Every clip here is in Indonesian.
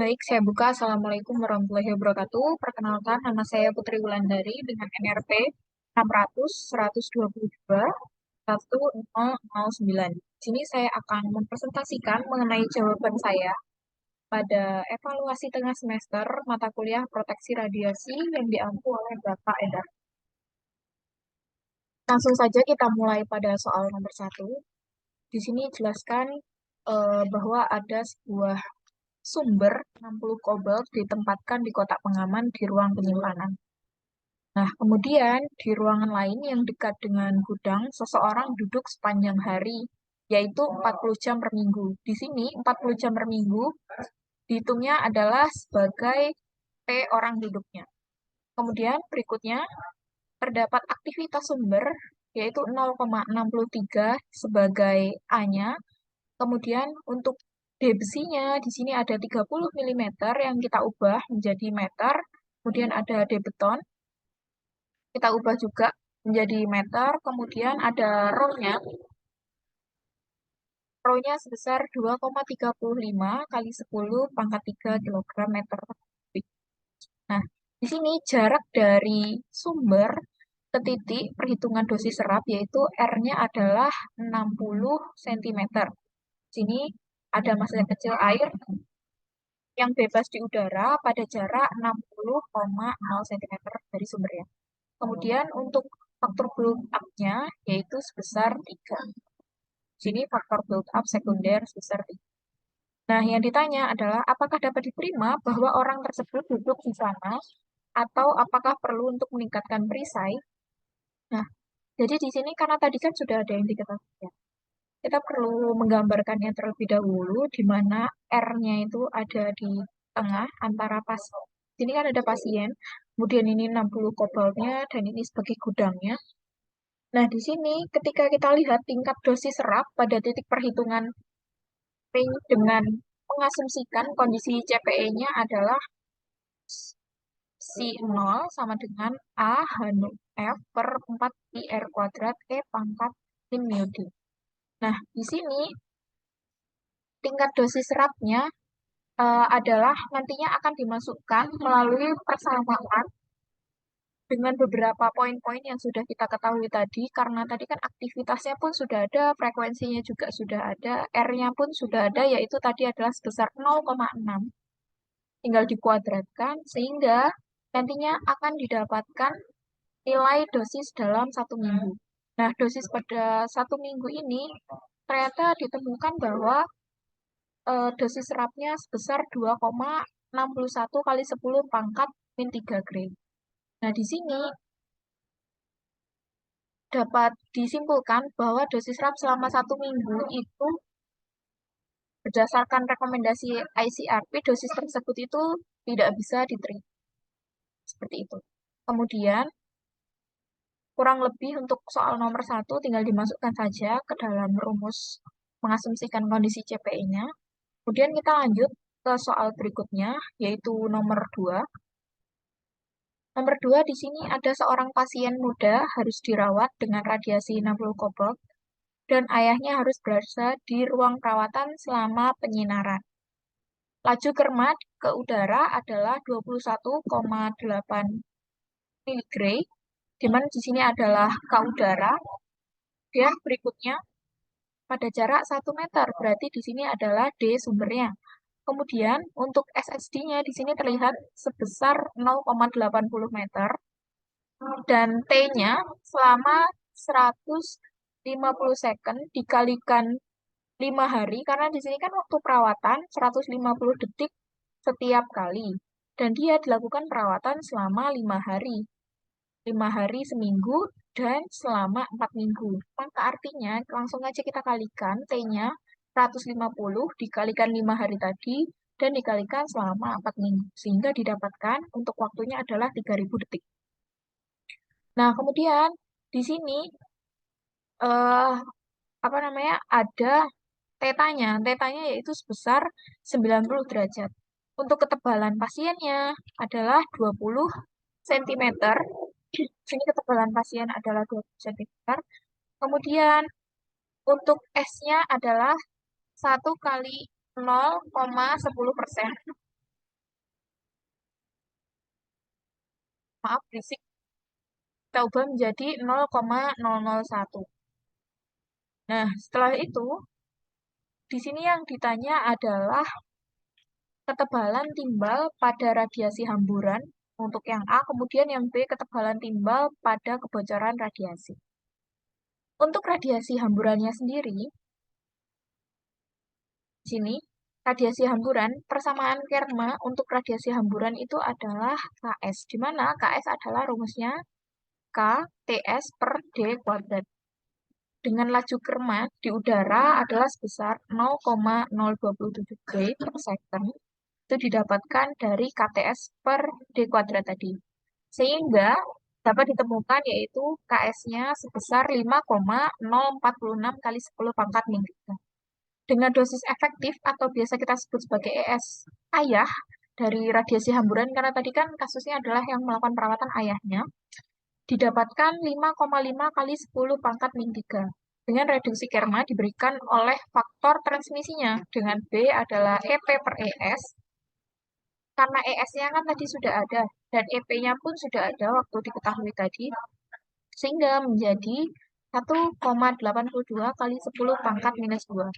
Baik, saya buka. Assalamualaikum warahmatullahi wabarakatuh. Perkenalkan, nama saya Putri Wulandari dengan NRP 600 122 1009. Di sini saya akan mempresentasikan mengenai jawaban saya pada evaluasi tengah semester mata kuliah proteksi radiasi yang diampu oleh Bapak Edar. Langsung saja kita mulai pada soal nomor satu. Di sini jelaskan bahwa ada sebuah sumber 60 kobalt ditempatkan di kotak pengaman di ruang penyimpanan. Nah, kemudian di ruangan lain yang dekat dengan gudang, seseorang duduk sepanjang hari, yaitu 40 jam per minggu. Di sini 40 jam per minggu dihitungnya adalah sebagai T orang duduknya. Kemudian berikutnya terdapat aktivitas sumber, yaitu 0,63 sebagai A-nya. Kemudian untuk D besinya di sini ada 30 mm yang kita ubah menjadi meter. Kemudian ada D beton, kita ubah juga menjadi meter. Kemudian ada rho-nya. Rho-nya sebesar 2,35 kali 10 pangkat 3 kg meter kubik. Nah, di sini jarak dari sumber ke titik perhitungan dosis serap yaitu R-nya adalah 60 cm. Sini ada masalah kecil air yang bebas di udara pada jarak 60,0 cm dari sumbernya. Kemudian untuk faktor build up-nya yaitu sebesar 3. Sini faktor build up sekunder sebesar 3. Nah, yang ditanya adalah apakah dapat diterima bahwa orang tersebut duduk di sana atau apakah perlu untuk meningkatkan perisai? Nah, jadi di sini karena tadi kan sudah ada yang diketahui ya. Kita perlu menggambarkannya terlebih dahulu, di mana R-nya itu ada di tengah antara pasien. Sini kan ada pasien, kemudian ini 60 kobaltnya, dan ini sebagai gudangnya. Nah, di sini ketika kita lihat tingkat dosis serap pada titik perhitungan P dengan mengasumsikan kondisi CPE-nya adalah si 0 sama dengan A H0 F per 4 pi R kuadrat E pangkat min mu D. Nah, di sini tingkat dosis serapnya adalah nantinya akan dimasukkan melalui persamaan dengan beberapa poin-poin yang sudah kita ketahui tadi, karena tadi kan aktivitasnya pun sudah ada, frekuensinya juga sudah ada, R-nya pun sudah ada, yaitu tadi adalah sebesar 0,6. Tinggal dikuadratkan, sehingga nantinya akan didapatkan nilai dosis dalam 1 minggu. Nah, dosis pada 1 minggu ini ternyata ditemukan bahwa dosis serapnya sebesar 2,61 kali 10 pangkat min 3 gram. Nah, di sini dapat disimpulkan bahwa dosis serap selama 1 minggu itu berdasarkan rekomendasi ICRP, dosis tersebut itu tidak bisa diterima. Seperti itu. Kemudian, kurang lebih untuk soal nomor 1 tinggal dimasukkan saja ke dalam rumus mengasumsikan kondisi CPE-nya. Kemudian kita lanjut ke soal berikutnya, yaitu nomor 2. Nomor 2 di sini ada seorang pasien muda harus dirawat dengan radiasi 60 kobalt dan ayahnya harus berada di ruang perawatan selama penyinaran. Laju kerma ke udara adalah 21,8 mg, di mana di sini adalah K udara. Dan berikutnya pada jarak 1 meter, berarti di sini adalah D sumbernya. Kemudian untuk SSD-nya di sini terlihat sebesar 0,80 meter dan T-nya selama 150 second dikalikan 5 hari, karena di sini kan waktu perawatan 150 detik setiap kali. Dan dia dilakukan perawatan selama 5 hari. 5 hari seminggu dan selama 4 minggu. Maka artinya langsung aja kita kalikan T-nya 150 dikalikan 5 hari tadi dan dikalikan selama 4 minggu. Sehingga didapatkan untuk waktunya adalah 3000 detik. Nah, kemudian di sini eh apa namanya? Ada tetanya. Tetanya yaitu sebesar 90 derajat. Untuk ketebalan pasiennya adalah 20 cm. Sini ketebalan pasien adalah 20 cm. Kemudian untuk S-nya adalah 1 kali 0,10%. Maaf, berisik. Kita ubah menjadi 0,001. Nah, setelah itu, di sini yang ditanya adalah ketebalan timbal pada radiasi hamburan untuk yang A, kemudian yang B, ketebalan timbal pada kebocoran radiasi. Untuk radiasi hamburannya sendiri, di sini, radiasi hamburan, persamaan Kerma untuk radiasi hamburan itu adalah Ks, di mana Ks adalah rumusnya K TS per D kuadrat. Dengan laju Kerma di udara adalah sebesar 0,027 G per second, itu didapatkan dari KTS per D kuadrat tadi. Sehingga dapat ditemukan yaitu Ks-nya sebesar 5,046 kali 10 pangkat min 3. Dengan dosis efektif atau biasa kita sebut sebagai ES ayah dari radiasi hamburan, karena tadi kan kasusnya adalah yang melakukan perawatan ayahnya, didapatkan 5,5 kali 10 pangkat min 3. Dengan reduksi Kerma diberikan oleh faktor transmisinya dengan B adalah EP per ES. Karena ES-nya kan tadi sudah ada dan EP-nya pun sudah ada waktu diketahui tadi, sehingga menjadi 1,82 kali 10 pangkat minus 2.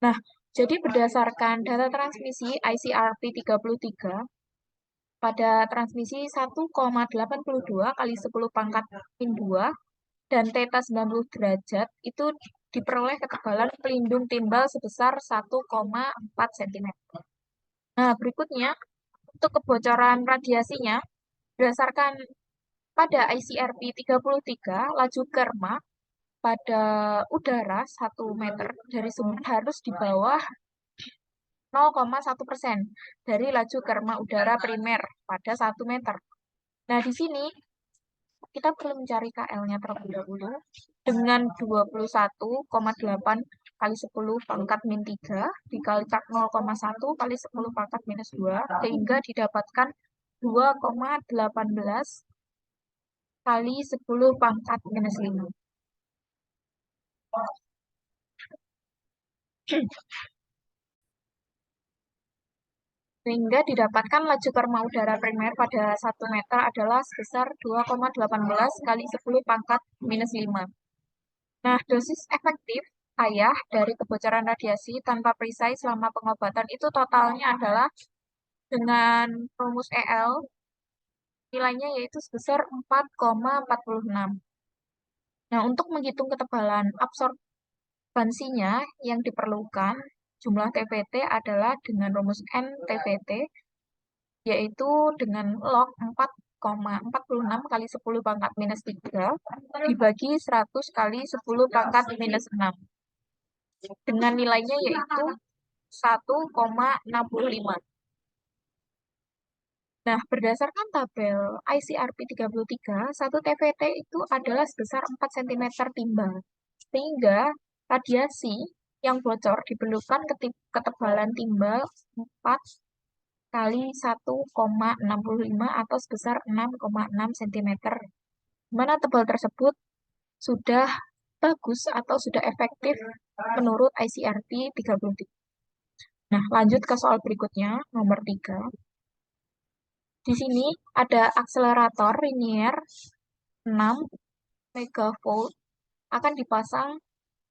Nah, jadi berdasarkan data transmisi ICRP 33, pada transmisi 1,82 kali 10 pangkat min 2 dan θ 90 derajat itu diperoleh ketebalan pelindung timbal sebesar 1,4 cm. Nah, berikutnya untuk kebocoran radiasinya berdasarkan pada ICRP 33, laju Kerma pada udara 1 meter dari sumber harus di bawah 0,1% dari laju Kerma udara primer pada 1 meter. Nah, di sini kita perlu mencari KL-nya terlebih dahulu dengan 21,8 kali 10 pangkat min 3 dikalikan 0,1 kali 10 pangkat minus 2 sehingga didapatkan 2,18 kali 10 pangkat minus 5. Sehingga didapatkan laju Kerma udara primer pada 1 meter adalah sebesar 2,18 kali 10 pangkat minus 5. Nah, dosis efektif ayah dari kebocoran radiasi tanpa perisai selama pengobatan itu totalnya adalah dengan rumus EL, nilainya yaitu sebesar 4,46. Nah, untuk menghitung ketebalan absorbansinya yang diperlukan, jumlah TVT adalah dengan rumus N TVT, yaitu dengan log 4,46 kali 10 pangkat minus 3 dibagi 100 kali 10 pangkat minus 6. Dengan nilainya yaitu 1,65. Nah, berdasarkan tabel ICRP 33, 1 TVT itu adalah sebesar 4 cm timbal. Sehingga radiasi yang bocor diperlukan ketebalan timbal 4 kali 1,65 atau sebesar 6,6 cm. Mana tebal tersebut sudah bagus atau sudah efektif menurut ICRP 33. Nah, lanjut ke soal berikutnya, nomor 3. Di sini ada akselerator linier 6 megavolt akan dipasang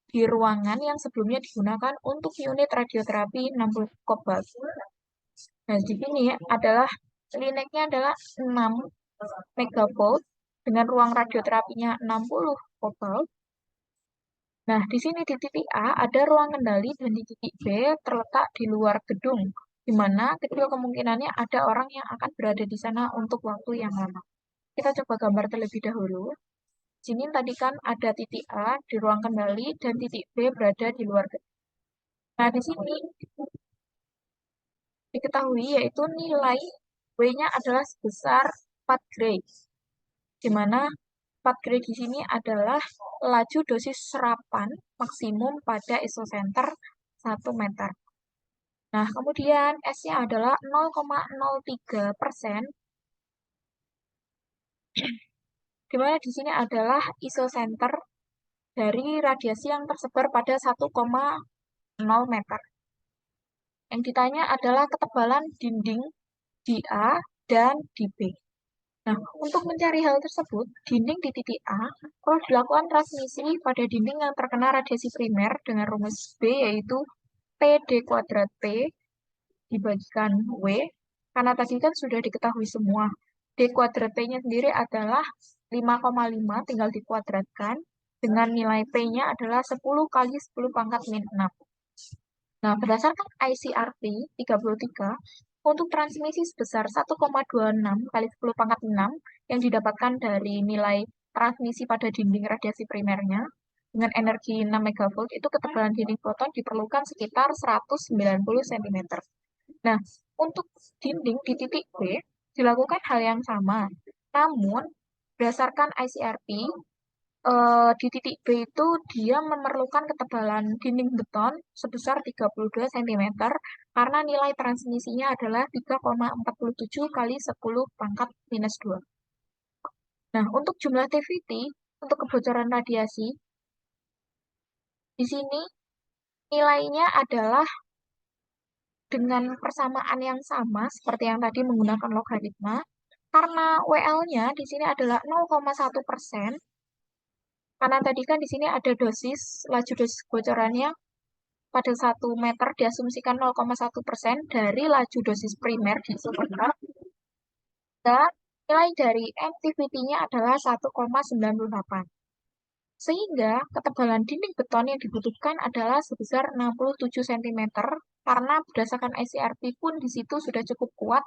di ruangan yang sebelumnya digunakan untuk unit radioterapi 60 kobalt. Nah, di sini adalah liniknya adalah 6 megavolt dengan ruang radioterapinya 60 kobalt. Nah, di sini di titik A ada ruang kendali dan di titik B terletak di luar gedung, di mana kecil kemungkinannya ada orang yang akan berada di sana untuk waktu yang lama. Kita coba gambar terlebih dahulu. Di sini tadi kan ada titik A di ruang kendali dan titik B berada di luar gedung. Nah, di sini diketahui yaitu nilai W-nya adalah sebesar 4 Gray, di mana 4 Gray di sini adalah laju dosis serapan maksimum pada isosenter 1 meter. Nah, kemudian S-nya adalah 0,03%, di mana di sini adalah isosenter dari radiasi yang tersebar pada 1,0 meter. Yang ditanya adalah ketebalan dinding di A dan di B. Nah, untuk mencari hal tersebut, dinding di titik A perlu dilakukan transmisi pada dinding yang terkena radiasi primer dengan rumus B yaitu PD kuadrat P dibagikan W, karena tadi kan sudah diketahui semua. D kuadrat P-nya sendiri adalah 5,5, tinggal dikuadratkan, dengan nilai P-nya adalah 10 kali 10 pangkat min 6. Nah, berdasarkan ICRT 33, untuk transmisi sebesar 1,26 kali 10 pangkat 6 yang didapatkan dari nilai transmisi pada dinding radiasi primernya dengan energi 6 MV, itu ketebalan dinding proton diperlukan sekitar 190 cm. Nah, untuk dinding di titik B dilakukan hal yang sama. Namun, berdasarkan ICRP, di titik B itu dia memerlukan ketebalan dinding beton sebesar 32 cm karena nilai transmisinya adalah 3,47 kali 10 pangkat minus 2. Nah, untuk jumlah TVT, untuk kebocoran radiasi, di sini nilainya adalah dengan persamaan yang sama seperti yang tadi menggunakan logaritma, karena WL-nya di sini adalah 0,1%, karena tadi kan di sini ada dosis, laju dosis kebocorannya pada 1 meter diasumsikan 0,1% dari laju dosis primer di isotoper, dan nilai dari MTVT-nya adalah 1,98. Sehingga ketebalan dinding beton yang dibutuhkan adalah sebesar 67 cm, karena berdasarkan ICRP pun di situ sudah cukup kuat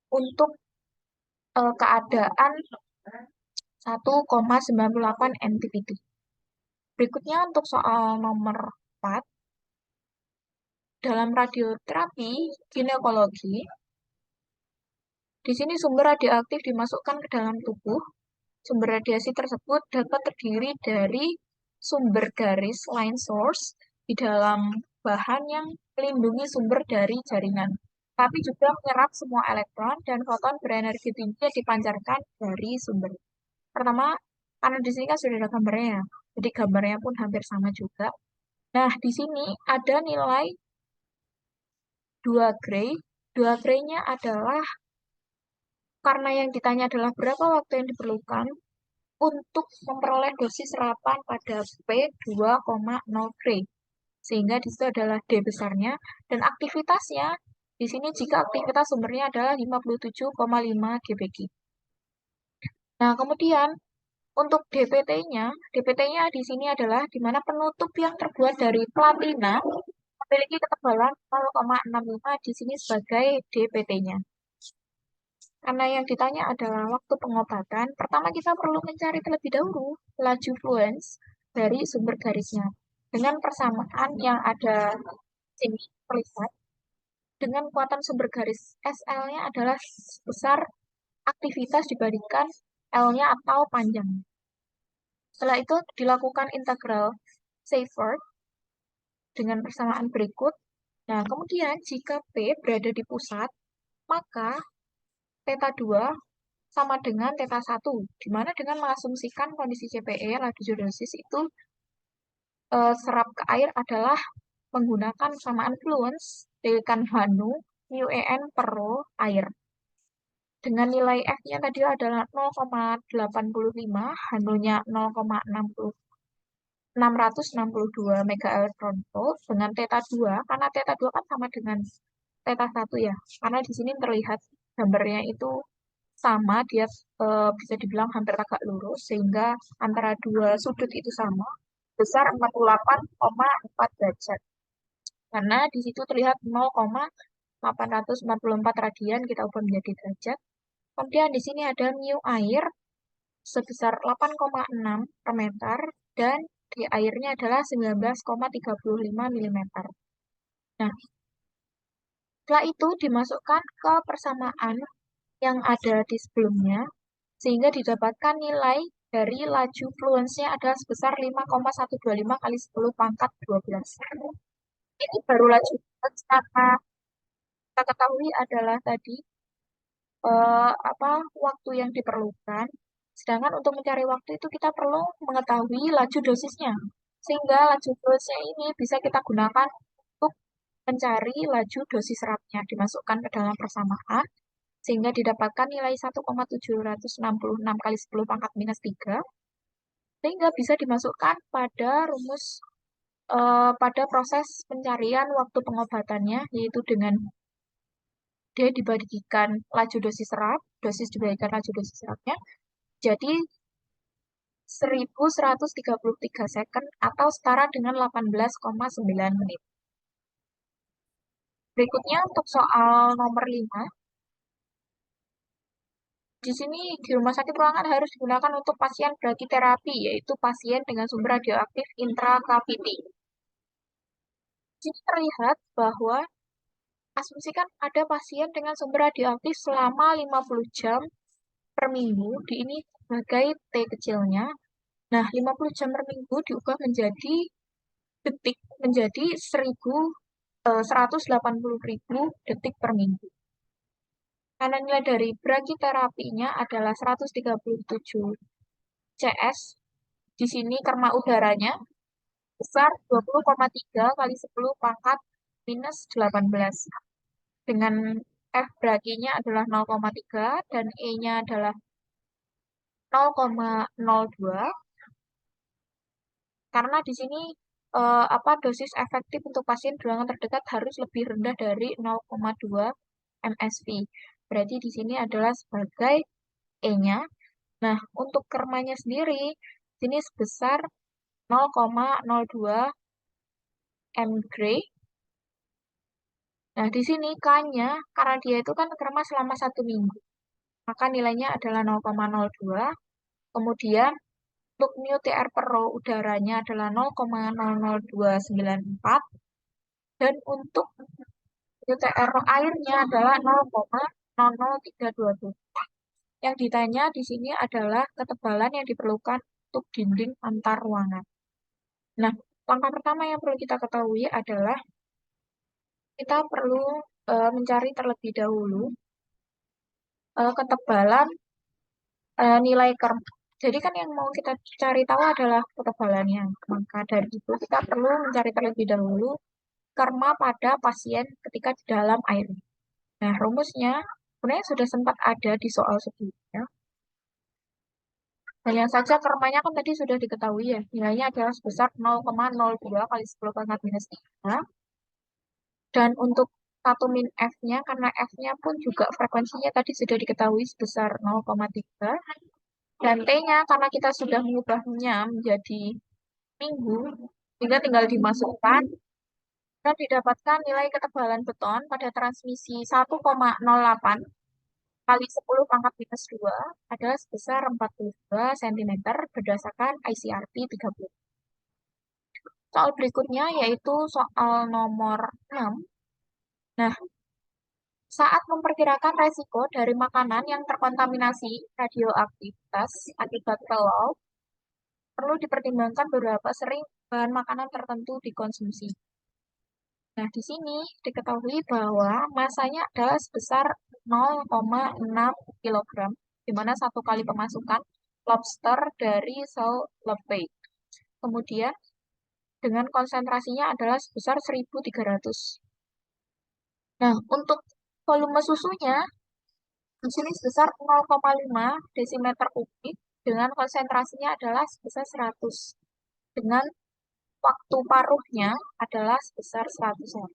untuk keadaan 1,98 mTPT. Berikutnya untuk soal nomor 4, dalam radioterapi ginekologi, di sini sumber radioaktif dimasukkan ke dalam tubuh. Sumber radiasi tersebut dapat terdiri dari sumber garis line source di dalam bahan yang melindungi sumber dari jaringan, tapi juga menyerap semua elektron dan foton berenergi tinggi yang dipancarkan dari sumber. Pertama, karena di sini kan sudah ada gambarnya ya, jadi gambarnya pun hampir sama juga. Nah, di sini ada nilai 2 Gray. 2 Gray-nya adalah karena yang ditanya adalah berapa waktu yang diperlukan untuk memperoleh dosis serapan pada P2,0 Gray. Sehingga di situ adalah D besarnya, dan aktivitasnya di sini jika aktivitas sumbernya adalah 57,5 GBq. Nah, kemudian untuk DPT-nya, DPT-nya di sini adalah di mana penutup yang terbuat dari platina memiliki ketebalan 0,65 di sini sebagai DPT-nya. Karena yang ditanya adalah waktu pengobatan, pertama kita perlu mencari terlebih dahulu laju fluence dari sumber garisnya. Dengan persamaan yang ada sini terlihat, dengan kuatan sumber garis SL-nya adalah sebesar aktivitas dibandingkan L-nya atau panjang. Setelah itu dilakukan integral Seifert dengan persamaan berikut. Nah, kemudian jika P berada di pusat, maka theta 2 sama dengan theta 1, di mana dengan mengasumsikan kondisi CPE, laju dosis itu serap ke air adalah menggunakan persamaan fluence dikalikan Hanu, mu En per rho air. Dengan nilai F-nya tadi adalah 0,85, Hanu-nya 662 mega electron volt dengan theta 2, karena theta 2 kan sama dengan theta 1 ya. Karena di sini terlihat gambarnya itu sama, dia bisa dibilang hampir agak lurus, sehingga antara dua sudut itu sama, besar 48,4 derajat. Karena di situ terlihat 0,844 radian, kita ubah menjadi derajat. Kemudian di sini ada mu air sebesar 8,6 per meter, dan di airnya adalah 19,35 mm. Nah, setelah itu dimasukkan ke persamaan yang ada di sebelumnya, sehingga didapatkan nilai dari laju fluence-nya adalah sebesar 5,125 kali 10 pangkat 12. Ini baru laju fluence, karena kita ketahui adalah tadi waktu yang diperlukan. Sedangkan untuk mencari waktu itu kita perlu mengetahui laju dosisnya. Sehingga laju dosisnya ini bisa kita gunakan untuk mencari laju dosis serapnya. Dimasukkan ke dalam persamaan. sehingga didapatkan nilai 1,766 kali 10 pangkat minus 3, sehingga bisa dimasukkan pada rumus pada proses pencarian waktu pengobatannya, yaitu dengan D dibagikan laju dosis serat, dosis dibagikan laju dosis seratnya, jadi 1133 second atau setara dengan 18,9 menit. Berikutnya untuk soal nomor 5. Di sini di rumah sakit ruangan harus digunakan untuk pasien brakiterapi, yaitu pasien dengan sumber radioaktif intrakaviti. Di sini terlihat bahwa asumsikan ada pasien dengan sumber radioaktif selama 50 jam per minggu, di ini sebagai T kecilnya. Nah, 50 jam per minggu diubah menjadi detik, menjadi 180.000 detik per minggu. Karena nilai dari brakiterapinya adalah 137 CS. Di sini kerma udaranya besar 20,3 kali 10 pangkat minus 18. Dengan F brakinya adalah 0,3 dan E-nya adalah 0,02. Karena di sini dosis efektif untuk pasien di ruangan terdekat harus lebih rendah dari 0,2 msv. Berarti di sini adalah sebagai E-nya. Nah, untuk kermanya sendiri, sini sebesar 0,02 m gray. Nah, di sini K-nya, karena dia itu kan kerma selama 1 minggu, maka nilainya adalah 0,02. Kemudian, untuk mu TR per row udaranya adalah 0,00294. Dan untuk mu TR row airnya adalah 0,00327. Yang ditanya di sini adalah ketebalan yang diperlukan untuk dinding antar ruangan. Nah, langkah pertama yang perlu kita ketahui adalah kita perlu mencari terlebih dahulu ketebalan nilai kerma. Jadi kan yang mau kita cari tahu adalah ketebalannya. Maka dari itu kita perlu mencari terlebih dahulu kerma pada pasien ketika di dalam air. Nah, rumusnya sebenarnya sudah sempat ada di soal sebelumnya. Hanya saja kermanya kan tadi sudah diketahui ya, nilainya adalah sebesar 0,02 kali 10 pangkat minus 3. Dan untuk 1 min F-nya, karena F-nya pun juga frekuensinya tadi sudah diketahui sebesar 0,3. Dan T-nya, karena kita sudah mengubahnya menjadi minggu, sehingga tinggal dimasukkan, dan didapatkan nilai ketebalan beton pada transmisi 1,08 kali 10 pangkat minus 2 adalah sebesar 42 cm berdasarkan ICRT 30. Soal berikutnya yaitu soal nomor 6. Nah, saat memperkirakan resiko dari makanan yang terkontaminasi radioaktivitas akibat pelau, perlu dipertimbangkan beberapa sering bahan makanan tertentu dikonsumsi. Nah, di sini diketahui bahwa masanya adalah sebesar 0,6 kg, di mana satu kali pemasukan lobster dari sel lebay. Kemudian, dengan konsentrasinya adalah sebesar 1.300. Nah, untuk volume susunya, di sini sebesar 0,5 desimeter kubik, dengan konsentrasinya adalah sebesar 100. Dengan waktu paruhnya adalah sebesar 100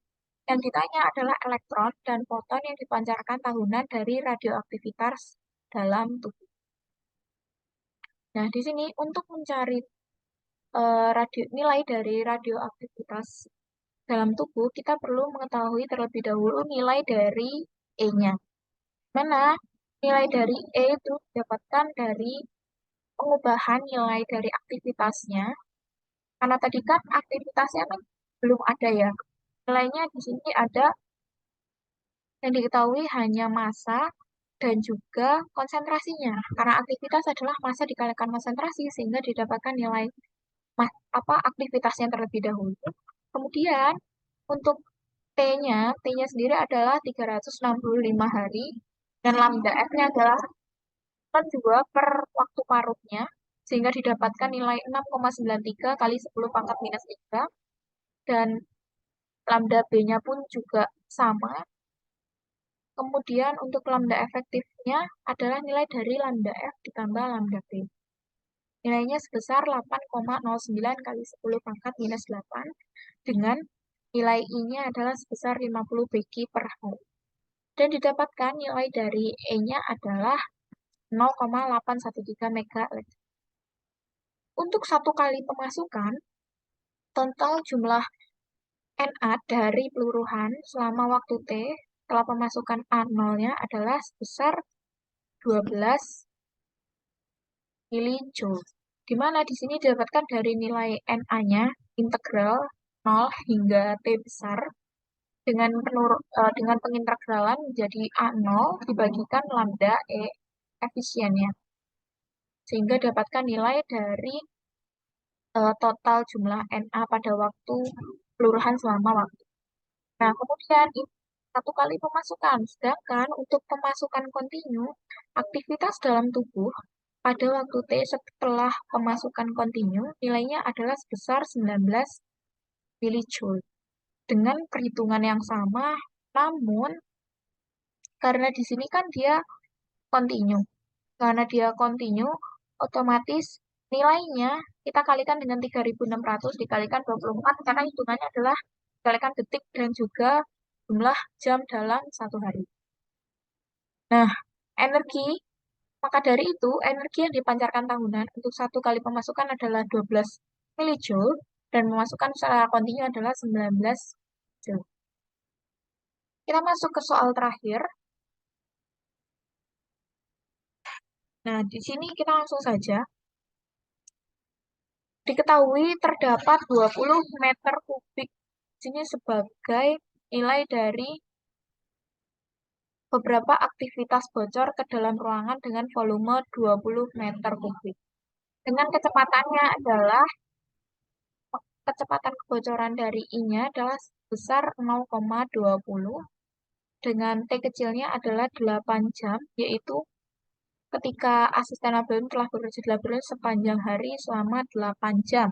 Yang ditanya adalah elektron dan foton yang dipancarkan tahunan dari radioaktivitas dalam tubuh. Nah, di sini untuk mencari nilai dari radioaktivitas dalam tubuh, kita perlu mengetahui terlebih dahulu nilai dari E-nya. Mana nilai dari E itu didapatkan dari pengubahan nilai dari aktivitasnya. Karena tadi kan aktivitasnya kan belum ada ya. Nilainya di sini ada yang diketahui hanya massa dan juga konsentrasinya. Karena aktivitas adalah massa dikalikan konsentrasi sehingga didapatkan nilai aktivitasnya terlebih dahulu. Kemudian untuk T-nya sendiri adalah 365 hari dan lambda F-nya adalah 2 per waktu paruhnya sehingga didapatkan nilai 6,93 kali 10 pangkat minus 3 dan lambda B-nya pun juga sama Kemudian untuk lambda efektifnya adalah nilai dari lambda F ditambah lambda P. Nilainya sebesar 8,09 kali 10 pangkat minus 8 dengan nilai I-nya adalah sebesar 50 Bq per hari. Dan didapatkan nilai dari E-nya adalah 0,813 MeV. Untuk satu kali pemasukan, total jumlah Na dari peluruhan selama waktu T setelah pemasukan A0-nya adalah sebesar 12 milijoule. Di mana di sini didapatkan dari nilai Na-nya integral 0 hingga T besar dengan pengintegralan menjadi A0 dibagikan lambda E efisiennya. Sehingga dapatkan nilai dari total jumlah Na pada waktu peluruhan selama waktu. Nah, kemudian satu kali pemasukan. Sedangkan untuk pemasukan kontinu, aktivitas dalam tubuh pada waktu T setelah pemasukan kontinu, nilainya adalah sebesar 19 milijoule. Dengan perhitungan yang sama, namun karena di sini kan dia kontinu. Karena dia kontinu, otomatis nilainya kita kalikan dengan 3.600 dikalikan 24 karena hitungannya adalah dikalikan detik dan juga jumlah jam dalam satu hari. Nah, energi, maka dari itu energi yang dipancarkan tahunan untuk satu kali pemasukan adalah 12 milijoule dan pemasukan secara kontinu adalah 19 joule. Kita masuk ke soal terakhir. Nah, di sini kita langsung saja. Diketahui terdapat 20 meter kubik. Di sini sebagai nilai dari beberapa aktivitas bocor ke dalam ruangan dengan volume 20 meter kubik. Dengan kecepatannya adalah, kecepatan kebocoran dari I-nya adalah sebesar 0,20 dengan T kecilnya adalah 8 jam, yaitu ketika asisten laboratorium telah bekerja di laboratorium sepanjang hari selama 8 jam.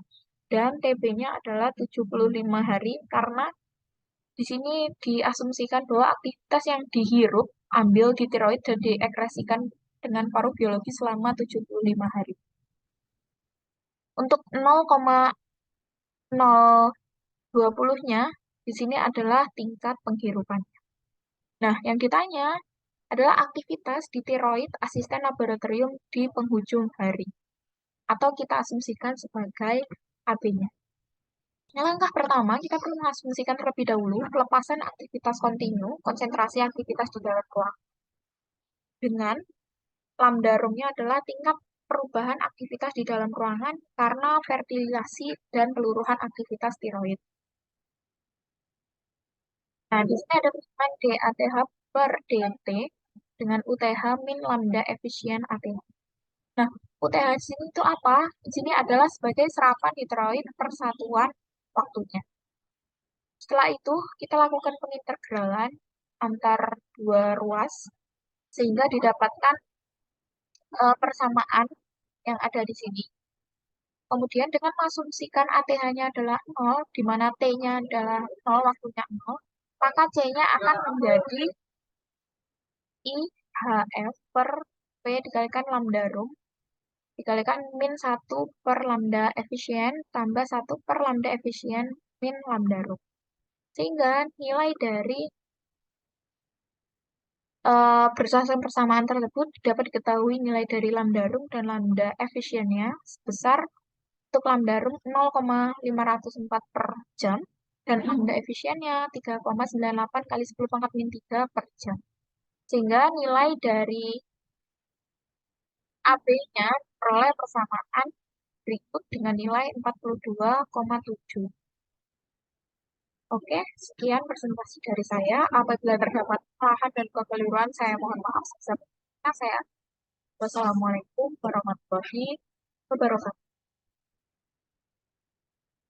Dan TB-nya adalah 75 hari karena di sini diasumsikan bahwa aktivitas yang dihirup ambil di tiroid dan diekskresikan dengan paru biologi selama 75 hari. Untuk 0,020-nya di sini adalah tingkat penghirupan. Nah, yang ditanya adalah aktivitas di tiroid asisten laboratorium di penghujung hari. Atau kita asumsikan sebagai AB-nya. Nah, langkah pertama, kita perlu mengasumsikan terlebih dahulu pelepasan aktivitas kontinu, konsentrasi aktivitas di dalam ruang. Dengan lambda room-nya adalah tingkat perubahan aktivitas di dalam ruangan karena fertilisasi dan peluruhan aktivitas tiroid. Nah, di sini ada persamaan DATH per DT dengan UTH min lambda efisien ATH. Nah, UTH di sini itu apa? Di sini adalah sebagai serapan tiroid persatuan waktunya. Setelah itu, kita lakukan pengintegralan antar dua ruas sehingga didapatkan persamaan yang ada di sini. Kemudian dengan mengasumsikan ATH-nya adalah 0, di mana T-nya adalah 0, waktunya 0, maka C-nya akan menjadi IHF per P dikalikan lambda room, dikalikan min 1 per lambda efisien, tambah 1 per lambda efisien, min lambda room. Sehingga nilai dari berdasarkan persamaan tersebut dapat diketahui nilai dari lambda room dan lambda efisiennya sebesar untuk lambda room 0,504 per jam dan lambda efisiennya 3,98 kali 10 pangkat min 3 per jam. Sehingga nilai dari AB-nya peroleh persamaan berikut dengan nilai 42,7. Oke, sekian presentasi dari saya. Apabila terdapat kesalahan dan kekeliruan, saya mohon maaf. Sebelumnya saya. Wassalamualaikum warahmatullahi wabarakatuh.